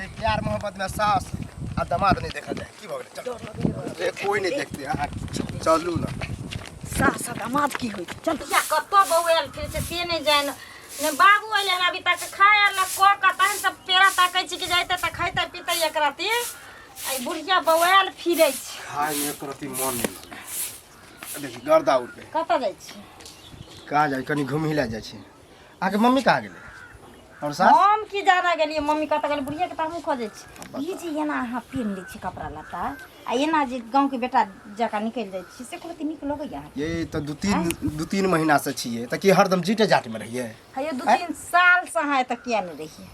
ये प्यार मोहब्बत में सास और दामाद नहीं देखा जाए की भगले चलो ये कोई नहीं देखते हां चलू ना सास दामाद की होई चल या कतो बौएल फिर से नहीं जाए ने बाबू आइले ना अभी तक खाया ना को कतन सब पेरा ताकै छी कि जाइते त खाइते पीते एक राती आई बुढ़िया बौएल फिरै छी खाय में करती मन नहीं देखी गर्दा उठ के कत जाय छी कहाँ जाए कनी घूम हिला जाए छी आके मम्मी कहाँ गेले और सास हम की जाना गेलिए मम्मी कत गेल बुढ़िया के त हम खोजे छी ई जी एना अहाँ पहन लै छी कपड़ा लत्ता आ एना जे गांव के बेटा जका निकल जाय छी से कोती निक लगै या ये तो दो तीन महीना से छिए त की हरदम जीटे जाट में रहिए है 2-3 साल से है त किया नहीं रहिए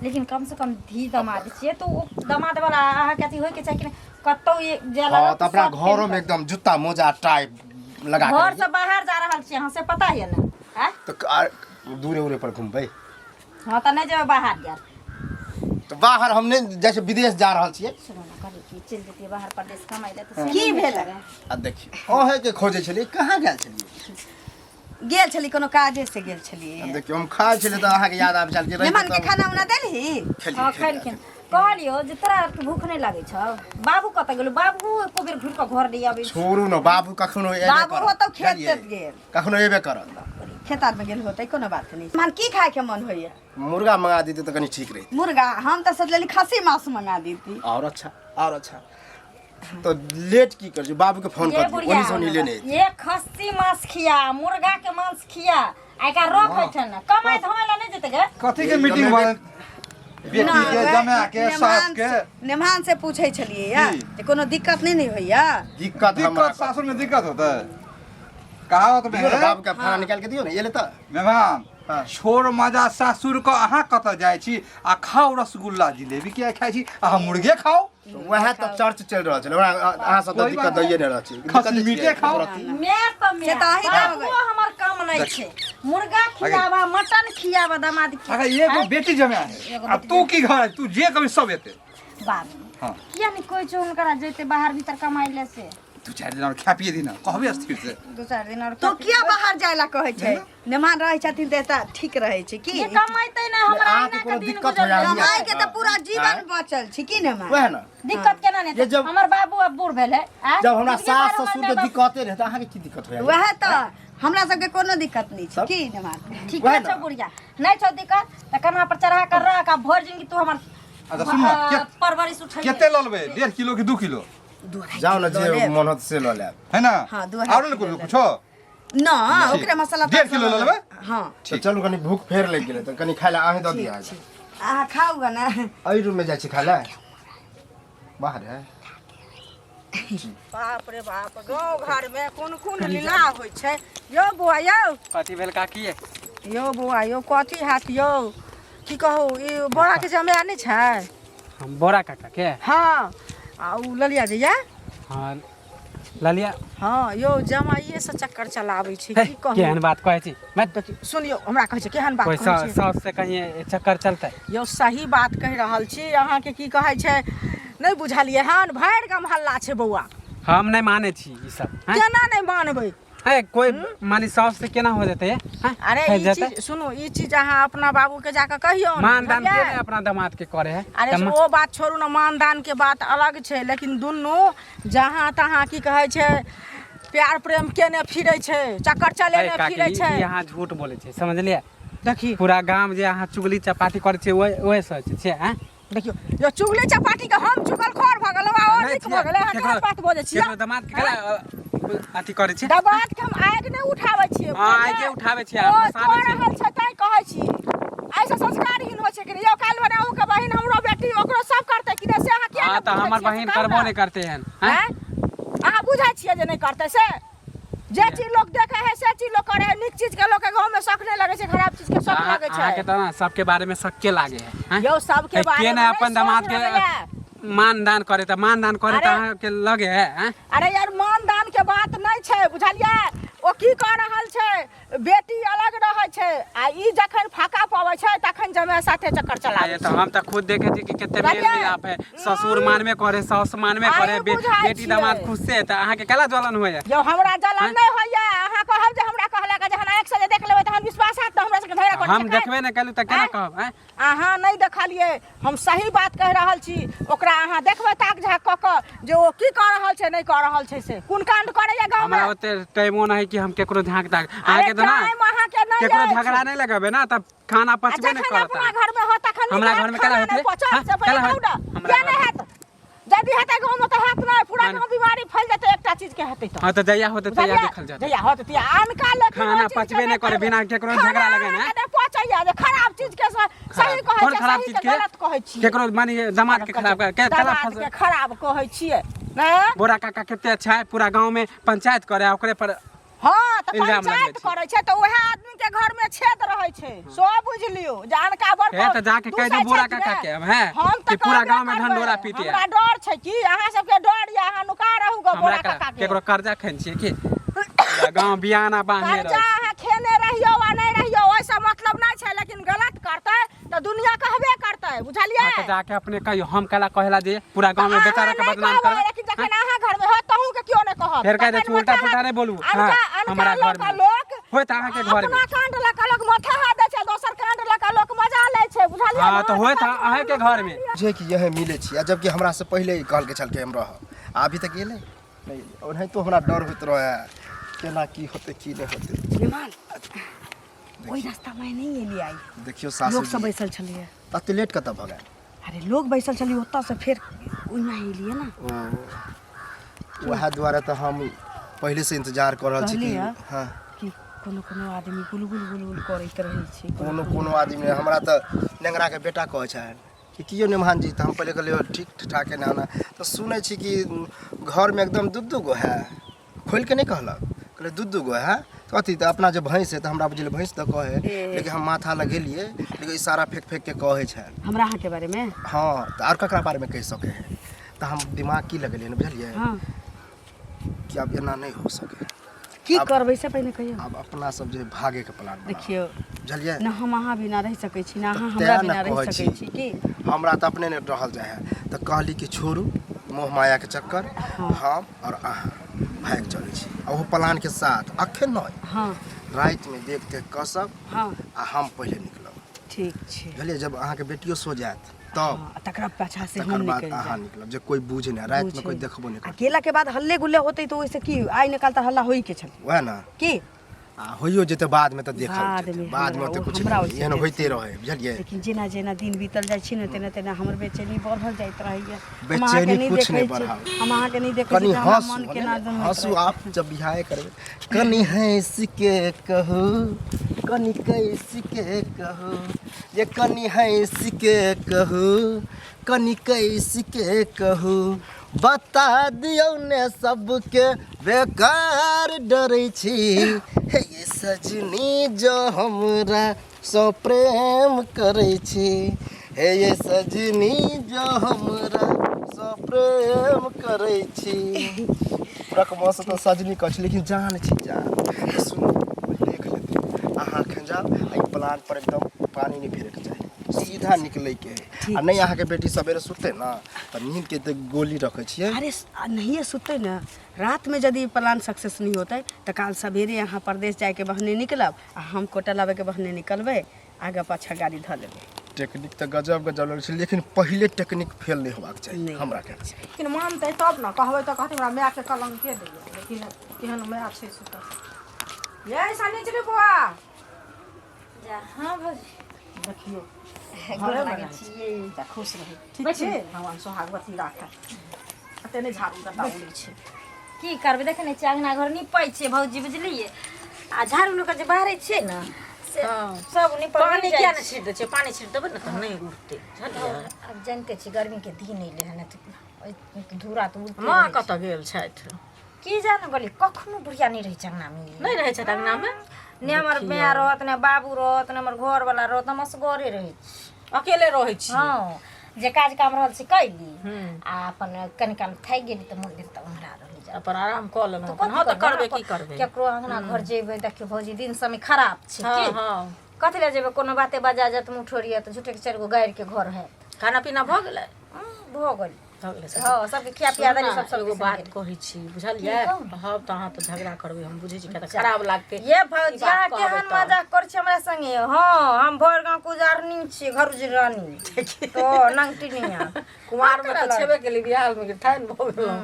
लेकिन कम से कम धी दामाद छिए तो दामाद वाला अहाँ के अथी होय के चाहिए कतौ ये जेला हां त अपना घरों में एकदम जूता मोजा टाइप लगा के घर से बाहर जा रहल छी अहाँ से पता है ना हैं तो दूरे उरे पर घूमबै हां त नहीं जेबै बाहर यार तो बाहर हमने जैसे विदेश जा रहल छिए सुनो ना करी की चल जेतिए बाहर प्रदेश कमाई ले तो की भेल आ देखिए ओहे के खोजे छली कहाँ गेल छलिए गेल छली कोनो काजे से गेल छली देखियो हम खाए छले त अहाँ के याद आब चल के रही मेहमान के खाना उना देलही हां खैलखिन कहलियो जे तोरा भूख नहीं लागे छ बाबू कत गेलो बाबू एको बेर घुर के घर नहीं आबै छोड़ू न बाबू कखनो एबे कर बाबू हो तो खेत तेत गेल कखनो एबे करत खेतार में गेल होतै कोनो बात नहीं मन की खाए के मन होइए मुर्गा मंगा देते तो कनी ठीक रही मुर्गा हम तो सोचली खस्सी मांस मंगा देती और अच्छा तो लेट की कर बाबू के फोन कर ओनी सोनी लेने ये खस्सी मांस खिया मुर्गा के मांस खिया आइ का रखै छ न कमाई धमेला नहीं जेते गे कथी के मीटिंग वाला बेटी के जमा के साहब के नेमान से पूछै छलिए या जे कोनो दिक्कत नहीं होइया दिक्कत सासुर में दिक्कत होता है कहावत में है बाबू का खाना निकाल के दियो ना ये लेता मेहमान छोड़ मजा सासुर को अहाँ कत जाय छी आ खाओ रसगुल्ला जिलेबी के खाय छी आ मुर्गे खाओ वह तो चर्च चल रहल छले अहाँ सब तो दिक्कत दैये न रहल छी खस्सी मीटे खाओ मैं तो हमर काम नहीं छे मुर्गा खियावा मटन खियावा दामाद के अगर एगो बेटी जमा है अब तू की घर तू जे कभी सब एते बाबू हां किया नहीं कोई चोन करा जेते बाहर भीतर कमाई ले से तू 4 दिन और खापिए दिन कहबे अस्थिर से 2-4 दिन और तो किया बाहर जायला कहै छै नेमान रहै छथिन त ठीक रहै छै की ये कमाइते नहीं हमरा आके ना कोनो के दिन दिक्कत गुजर हो जाए कमाई के त पूरा जीवन बचल छी की नेमान वह ना दिक्कत केना नहीं हमर बाबू अब बूढ़ भेले जब हमरा सास ससुर के दिक्कते रहता अहाँ के की दिक्कत होया वह त हमरा सब के कोनो दिक्कत नहीं छै की नेमान ठीक है छ बुढ़िया नहीं छ दिक्कत त कन्हा पर चढ़ा कर रख आ भर जिंदगी तू हमर अच्छा सुन ना परवरिश उठाई केते ल लेबे 1.5 किलो की 2 किलो जाओ ना जे मन होत से ल ले है ना हां और न कुछ ना ओकरे मसाला 1.5 किलो ल लेबे हां तो चलू कनी भूख फेर लग गेले तो कनी खाइला आहे द दिया आ खाऊगा ना आई रूम में जाय छी खाइला बाहर है बाप रे बाप गांव घर में कोन लीला होय छै यो बुआ यो कथी भेल काकी यो बुआ यो कथी हाथ यो की कहू ई बोरा के जमे नहीं छै हम बोरा काका के हां आ उ ललिया जइया हां ललिया हां यो जमाइए से चक्कर चलाबै छै की कहू केहन बात कहै छी मत सुनियो हमरा कहै छै केहन बात कोई कहै छै सास से कहीं चक्कर चलते यो सही बात कह रहल छी अहाँ के की कहै छै नहीं बुझलिए हन भैर गम हल्ला छै बौआ हम नहीं माने छी ई सब केना नहीं मानबै है कोई मानी सास से केना हो जेते है अरे ई चीज सुनो ई चीज अहाँ अपना बाबू के जाके कहियो मानदान के नहीं अपना दामाद के करे है अरे वो बात छोड़ू ना मानदान के बात अलग छै लेकिन दुनू जहां तहां की कहै छै प्यार प्रेम केने फिरै छै चक्कर चले ने फिरै छै यहाँ झूठ बोले छै समझलिए देखी पूरा गांव जे अहाँ चुगली चपाटी करे छै ओए सच छै हैं देखियो यो चुगली चपाटी के हम चुगल खोर भ गेलौ आ अधिक भ गेलै अहाँ बात बोलै छियै दामाद के अथी करे छै दामाद के हम आग नै उठाबै छियै हां आगे उठाबै छियै ओ सामने रहल छै तै कहै छी ऐसा संस्कारहीन होइ छै कि यो काल बने ओ के बहिन हमरो बेटी ओकरो सब करतै कि से अहाँ किया हां त हमर बहिन करबो नहीं करते हैं हैं अहाँ बुझै छियै जे नहीं करतै से जे चीज लोग देखे है से चीज लोग करे है निक चीज के लोग के गांव में शक नहीं लगे छै खराब चीज के शक लगे छै आके त ना सबके बारे में शक के लागे है यो सब के बारे में अपन दामाद के मानदान करे त अहाँ के लगे है अरे यार मानदान के बात नहीं छै बुझलिए ओ की कह रहल छै बेटी अलग रहै छै आ ई जखन फाका पावे छै तखन जमे साथे चक्कर चलावे त हम त खुद देखे छी कि केते मेल मिलाप है ससुर मानवे करे सास मानवे करे बेटी दामाद खुद से त अहाँ के केला जलन होय यो हमरा जलन नहीं होय अहाँ कहब जे हमरा कहला के जहन आँख से देख लेबै तहन विश्वास हैत त हमरा सबके धैर्य कर हम देखबे न कलू त केना कहब हैं? अहाँ नहीं देखलिए हम सही बात कह रहल छी ओकरा अहाँ देखबै ताक झाक क के जे ओ की कर रहल छै नहीं कर रहल छै से कोन कांड करैया गांव में हमरा ओते टाइमो नहीं कि हम केकरो झांक ताक अहाँ के तो ना अहाँ के नहीं केकरो झगड़ा नहीं लगबे ना तब खाना पचबे नहीं करता। अपना घर में हो तखन हमरा घर में केला होते केला नहीं हैत जदी हेतै गांव में त हैत नहीं पूरा गांव बीमारी फैल जेतै एकटा चीज के हेतै त हां त जइया होते तइया देखल जात जइया होते त अनका लेकिन खाना पचबे नहीं करे बिना केकरो झगड़ा लगे ना पचैया जे खराब चीज के सही कहै कौन छै खराब सही चीज के गलत कहै छी केकरो मानी दामाद के खराब के केला दामाद के खराब कहै छियै ना बोरा काका कते अच्छा है पूरा गांव में पंचायत करे ओकरे पर हाँ त इल्जाम पंचायत लगबै करै छै त ओहे आदमी के घर में छेद रहै छै सो बुझ लियो जानका बड़ है त जाके कह दे बोरा काका के हम है कि पूरा गांव में ढंडोरा पीटे हमरा डर छै कि अहाँ सबके डर या अहाँ नुका रहू ग बोरा हमरा काका के केकरो कर्जा खैन छिए कि गांव बियाना बांधे कर्जा रह अहाँ खेने रहियो आ नहीं रहियो ओइसे मतलब नहीं छै लेकिन गलत करतै त दुनिया कहबे करतै बुझलियै त जाके अपने कहियो हम कला कहला जे पूरा गांव में बेचारा के बदनाम करबे लेकिन जखन अहाँ घर में हो तहू के क्यों नहीं कहब फिर कह दे उल्टा पुल्टा नहीं बोलू हां हमरा घर में लोग होय त अहाँ के घर में अपना कांड लका लोग माथा हाथ दे छै दोसर कांड लका लोग मजा ले छै बुझलियै हां त होय त अहाँ के घर में जे कि यह मिले छी जबकि हमरा से पहले ही कहल के चल के हम रह अभी तक गेले नहीं और तो हमरा डर होत रहे केना की होते की नहीं होते विमान ओई रास्ता में नहीं एली आई देखियो सासू लोग सब बैसल छलिए तते लेट कत भ गए अरे लोग बैसल छलिए ओत्ता से फिर ओइना एलिए ना वह द्वारा तो हम पहले से इंतजार कर रहल छी कि हां कि कोनो आदमी गुलगुल करैत रहै छै कोनो आदमी हमरा तो नेंगरा के बेटा कहै छै कि कियो निमान जी त हम पहले कहलिए ठीक ठाक है ना तो सुनै छी कि घर में एकदम दूध गो है खोल के नहीं कहलक कहले दूध गो है कथी त अपना जो भैंस है त हमरा बुझले भैंस त कहे लेकिन हम माथा लगेलिए लेकिन इशारा फेंक फेंक के कहे छै हमरा के बारे में हां त और ककरा बारे में कह सके है त हम दिमाग की लगेलिए न बुझलिए हां कि अब एना नहीं हो सके की करबै से पहले कहियो अब अपना सब जे भागे के प्लान देखियो बुझलिए न हम अहाँ बिना रह सकै छी ना अहाँ हमरा बिना रह सकै छी की हमरा त अपने ने रहल जाय है त कहली कि छोड़ू मोह माया के चक्कर हम और अहाँ भाग चले छी आ वो प्लान के साथ अखन नहीं हां रात में देखते कसब हां आ हम पहले निकलब ठीक छै बुझलिए जब अहाँ के बेटियो सो जात तब तकरा पाछा से तकर हम बाद निकल अहाँ निकलब जे कोई बूझे ना रात में कोई देखबो नहीं कर अकेला के बाद हल्ले गुल्ले होते तो वैसे की आई निकालता हल्ला होई के छल वह ना की आ होइयो जेते बाद में त देखल बाद जेतै में बाद में हमरा त कुछ हमरा नहीं एहन होइते रहे बुझलिए लेकिन जेना जेना दिन बीतल जाइ छी न तेना तेना हमर बेचैनी बढ़ल जाइत रहैया बेचैनी कुछ नहीं बढ़ाओ हम अहाँ के नहीं देखै कनी छी हमरा हंस मन केना दम हंसू आप जब बिहाय करबे कनी हंस के कहू कनी कैस के कहू ये कनी हंस के कहू कनी कैस के कहू बता दियो ने सबके बेकार डरै छी हे ये सजनी जो हमरा सो प्रेम करै छी हे ये सजनी जो हमरा सो प्रेम करै छी रकम से तो सजनी कहै छी लेकिन जान छी जान सुन देख लेते अहाँ खंजाब आई प्लान पर एकदम पानी नहीं फेरे के चाही सीधा निकले के है आ नहीं अहाँ के बेटी सवेरे सुते ना त नींद के त गोली रखे छिए अरे नहीं सुते ना रात में यदि प्लान सक्सेस नहीं होता तो काल सवेरे यहाँ प्रदेश जाए के बहने निकलब आ हम कोटा लावे के बहने निकलबे आगे पाछा गाड़ी ध लेबे टेक्निक त गजब गजब लगे छै लेकिन पहले टेक्निक फेल नहीं होबाक चाहिए हमरा के लेकिन मानते तब ना कहबे तो कहते हमरा माय के कलंक के देबे लेकिन केहन माय छै सुता ये सानी चली बुआ जा हां भौजी देखियो गोर लागै छी त खुश रही ठीक छै भगवान सोहागवती राखे अतने झाड़ू का डाउली छै की करबे देखे नै छी अंगना घर निपै छै भौजी बुझलिए आ झाड़ू लोक जे बाहरे छै न से सब निपै पानी किया न छीट दे छै पानी छीट देबे न त नहीं उठते अब जानते छी गर्मी के दिन एले हन त धूरा त उड़ते मां कत गेल छैथ की जान गली कखनो बुढ़िया नहीं रही अंगना में नहीं रहे छै अंगना में ने हमर माय रहत ने बाबू रहत ने हमर घर वाला रहत हम असगरे रही अकेले रहै छी हां जे काज काम रहल से कैली आ अपन कनि काल थाइ गेली त मन त हमरा रहली जा अपन आराम क लेना हां त करबे की करबे केकरो अंगना घर जेबे देखियो भौजी दिन समय खराब छै हां की हां कथि ले जेबे कोनो बाते बजा जत मुठोरिया त झूठे के चार गो गायर के घर है खाना पीना भ गेलै भ गेल हां सबके खिया पिया देली सब एगो बात कहै छी बुझलियै हम त अहाँ त झगड़ा करबै हम बुझै छी कत खराब लागते ये भौजिया केहन मजाक कर छी हमरा संगे हां हम भोर गांव गुजारनी छी घर उजरानी तो नंगटिनिया कुमार में त छेबे केली बियाह में ठान भ गेलौ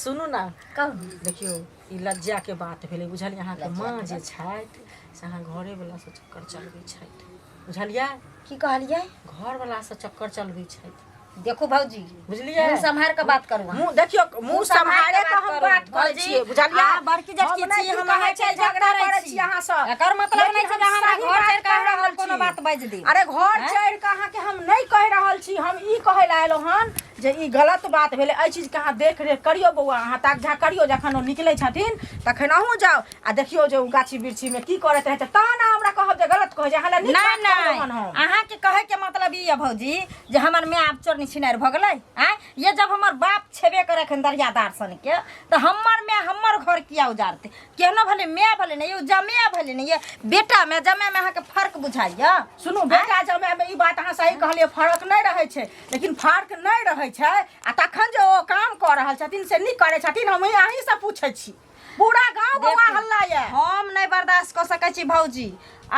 सुनू ना कहू देखियो ई लज्जा के बात भेलै बुझलियै अहाँ के मां जे छथि से अहाँ घरे वाला से चक्कर चलबै छथि बुझलियै की कहलियै घर वाला से चक्कर चलबै छथि देखो भौजी बुझलियै मुंह संभार के बात करू मुंह देखियो मुंह संभाले के हम बात करै छियै बुझलियै बड़की जटकी छी हम कहै छै झगड़ा करै छी अहाँ सब एकर मतलब नहीं छै जे हमरा घर चढ़ के हमरा कोनो बात बाज दी अरे घर चढ़ के अहाँ के हम नहीं कह रहल छी हम ई कहै ला एलो हन जे ई गलत बात भेलै एहि चीज के अहाँ देख रेख करियो बौआ अहाँ ताक झा करियो जखन ओ निकलै छथिन तखन अहूँ जाओ आ देखियो जे ओ गाछी बिरछी में की करैत रहै छै तहन हमरा कहब जे गलत कहै छै अहाँ नीक बात कहलहुँ हन हम अहाँ के कहे के मतलब ई है भौजी जे हमर माय आब चोरनी छिनार भ गेलै आ ये जब हमर बाप छेबे करे खन दरियादार सन के तो हमर माय हमर घर किया उजारते केहनो भले माय भले नहीं जमे भले नहीं ये बेटा में जमे में अहाँ के फर्क बुझाइया सुनू बेटा जमे में ई बात अहाँ सही कहलिए फर्क नहीं रहै छै लेकिन फर्क नहीं रहै छै आ तखन जे ओ काम क रहल छथिन से नहीं करे छथिन हम अहीं से पूछै छी पूरा गांव बौआ हल्ला ये हम नहीं बर्दाश्त कर सकै छी भौजी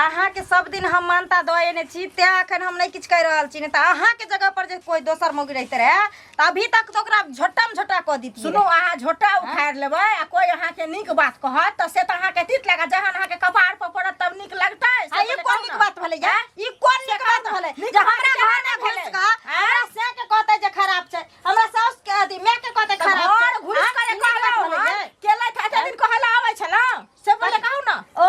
अहाँ के सब दिन हम मानता दने छी ते अखन हम नहीं किछ कह रहल छी नहीं त अहाँ के जगह पर जे कोई दोसर मौगी रहते रहे त अभी तक तो ओकरा झोटा में झोटा क दीती सुनो अहाँ झोटा उखाड़ लेबै आ कोई अहाँ के नीक बात कहत त से त अहाँ के तीत लगा जहन अहाँ के कपार पर पड़त तब नीक लगतै ई कोन नीक बात भेलै या ई कोन नीक बात भेलै जे हमरा घर में घुस का हमरा से के कहते जे खराब छै हमरा सास के अथी मैं के कहते खराब घर घुस करे कहलौ केले था दिन कहला आबै छला से पहिले कहू ना ओ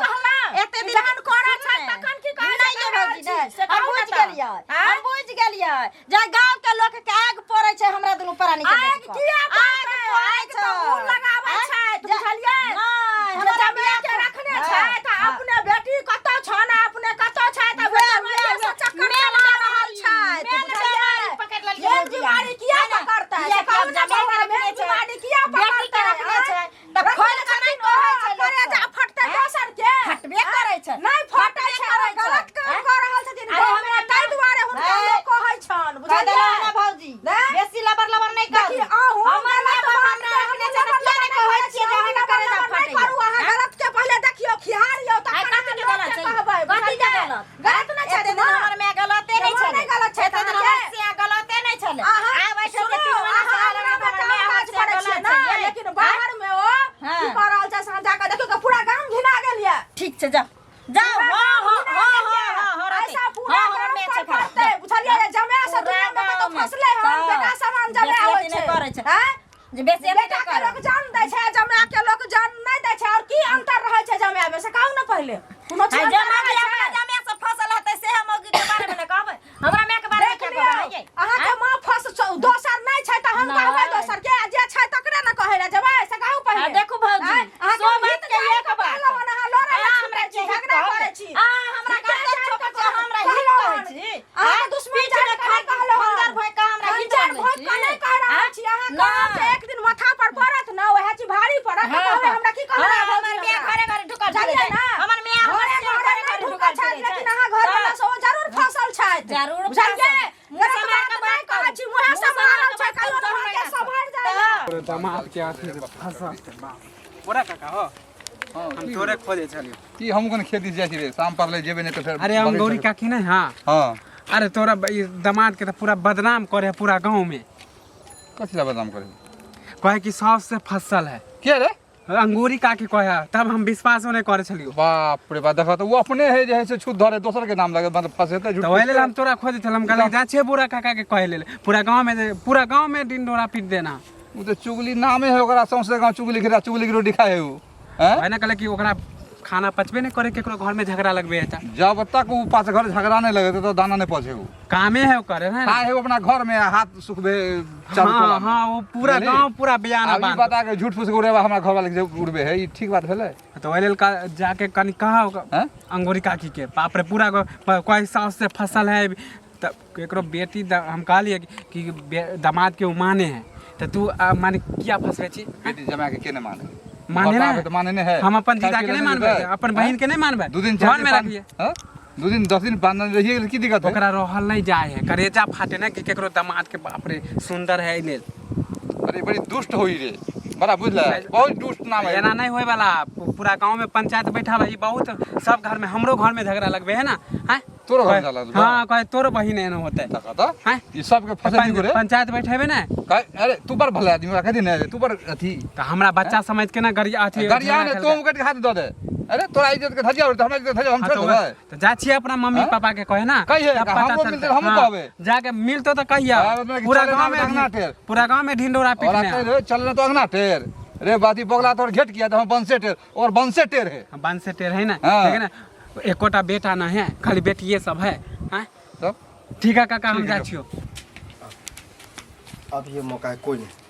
कहला एते दिन जहन करे छै तखन की कहै नहीं ये भौजी नहीं से हम बुझ गेलियै हम बुझ गेलियै जे गांव के लोग के आग पड़ै छै हमरा दुनू प्राणी के आग किया पड़तै आग तो फूल लगाबै छै बुझलियै नहीं हम जमिया के रखने छै त अपने बेटी कत छ ना अपने कत छै त बेटा से चक्कर चला रहल छै बुझलियै पकड़ लेल ये बीमारी किया पकड़तै से कहू ना बीमारी किया पकड़तै त खोल के नहीं कहै छै करे जा फटतै दोसर के फटबे करै छै नहीं फटै छै गलत काम कर रहल छथिन अरे हमरा ताहि दुआरे हुनका लोग कहै छन बुझलियै ना भौजी नहीं? बेसी लबर लबर नहीं कर देखी आहू हमर माय बाप हमरा रखने छै त किया नहीं कहै छियै जे हमरा करे जा नहीं फटै करू अहाँ गलत के पहिले देखियो खिहारियो आइ तखन कथी के अहाँ गलत छै कहबै कथी के गलत गलत ना छै एते दिन हमर माय गलते नहीं छै नहीं गलत छै एते दिन हमर से गलते नहीं छले अहाँ आबै छै सुनो, के तीन महीना से अहाँ अलग हमरा हमर माय काज हमर करै से छियै गलत ना छै लेकिन बाहर में ओ की कर रहल छै साँझा के देखियो कि पूरा गांव घिना गेल ये ठीक छै जाओ जाओ हो ऐसा पूरा गांव पर फटतै बुझलियै जमे से दुनिया में तो फसले हम बेटा सामान जमे होइ छै हैं जे बेसी नहीं बेटा के कर लोग जान दै छै जमे के लोग जान नहीं दै छै और की अंतर रहै छै जमे में से कहू ना पहिले कोनो चीज जे मौगी अपना जमे से फसल होतै से हम मौगी के बारे में न कहबै हमरा माय के बारे में क्या कहबै अहाँ के मां फस दोसर नहीं छै त हम कहबै दोसर के जे छै तकरे न कहै ला जबै से कहू पहिले देखू भौजी सो बात के एक बात अहाँ लड़ै हमरा छी झगड़ा करै छी हमरा कते छोक छ हमरा हित कहै छी अहाँ दुश्मन जान के कहलो अंदर भय का हमरा हित जान भोज के नहीं कह रहल छी अहाँ कहब जे एक दिन माथा पर पड़त न ओहे छी भारी पड़त त कहबै हमरा की कहबै हमर माय घरे घरे ढुकल जानिए ना हमर माय हमर घरे घरे ढुकल छै लेकिन अहाँ घर वाला से ओ जरूर फसल छै जरूर बुझलियै मुँह मुझे समार के बात कहै छी मुँह से मारल छै कहियो तो के संभाल जाए दामाद के अथी से फंसा बोरा काका हो हम तोरे खोजे छलियो की हम कन खेती जाइ छी रे शाम पड़ले जेबे नहीं तो फिर अरे हम गौरी काकी नहीं हां हां अरे तोरा ई दामाद के तो पूरा बदनाम करे पूरा गांव में कथि ला बदनाम करे कहे कि सास से फसल है के रे अंगूरी काकी कहे तब हम विश्वास नहीं करे छलियो बाप रे बा देखा तो वो अपने है जे है से छूट धरे दोसर के नाम लगे मतलब फसेते झूठ तो वही हम तोरा खोजे छल हम कहले जा छे बुरा काका के कहे ले पूरा गांव में दिन डोरा पीट देना वो तो चुगली नामे है ओकरा सौंसे गांव चुगली की रोटी खाए हो हैं है ना कहले कि ओकरा खाना पचबे नहीं करे केकरो घर में झगड़ा लगबे है जब तक वो पास घर झगड़ा नहीं लगे तो दाना नहीं पहुंचे वो कामे है करे है खाए हो अपना घर में हाथ सुखबे चालू हाँ टोला में। हाँ वो पूरा बुझली? गांव पूरा बयाना अब ई बांध बता के झूठ फूस के उड़ेबा हमरा घर वाले के उड़बे है ई ठीक बात भेले तो वही लेल जाके कनी कहा हैं अंगूरी काकी के बाप रे पूरा कोई सास से फसल है तब एकरो बेटी हम कहलिए कि दामाद के माने है तो तू माने क्या फसवे छी बेटी जमा के केने माने माने ना तो माने ने है हम अपन जीजा के नहीं मानबे अपन बहन के नहीं मानबे दो दिन घर में रखिए 2 दिन 10 दिन 5 दिन रहिए की दिक्कत है ओकरा रहल नहीं जाए है करेजा फाटे ना कि केकरो दामाद के बाप रे सुंदर है ले अरे बड़ी दुष्ट होई रे बड़ा बुझला बहुत दुष्ट नाम है एना नहीं होए वाला पूरा गांव में पंचायत बैठा भाई बहुत सब घर में हमरो घर में झगड़ा लगबे है ना हैं तोरो घर जाला हां कहे तोर बहिन एना होते तो हैं ये सब के फसल दी रे पंचायत बैठेबे ना अरे तू पर भले आदमी कह दे ना तू पर अथी तो हमरा बच्चा समझ के ना गरिया अथी गरिया ने तुम कट के हाथ दे दे अरे तोरा इज्जत के धजिया और हमरा इज्जत धजिया हम छोड़ देबै तो जा छिए अपना मम्मी पापा के कहे ना कहिए तब पता हमरो चलतै। मिलते हम हाँ, कहबे जाके मिलतो तो कहिया पूरा गांव में ढिंडोरा और पीटने आते चलने तो अंगना टेर रे बाती बगला तो घेट किया तो हम बंसे टेर और बंसे टेर है बन से टेर है ना हाँ। ठीक है ना एकोटा बेटा ना है खाली बेटी ये सब है हैं तब ठीक है काका हम ठीक है। जा छियो अब ये मौका है कोई नहीं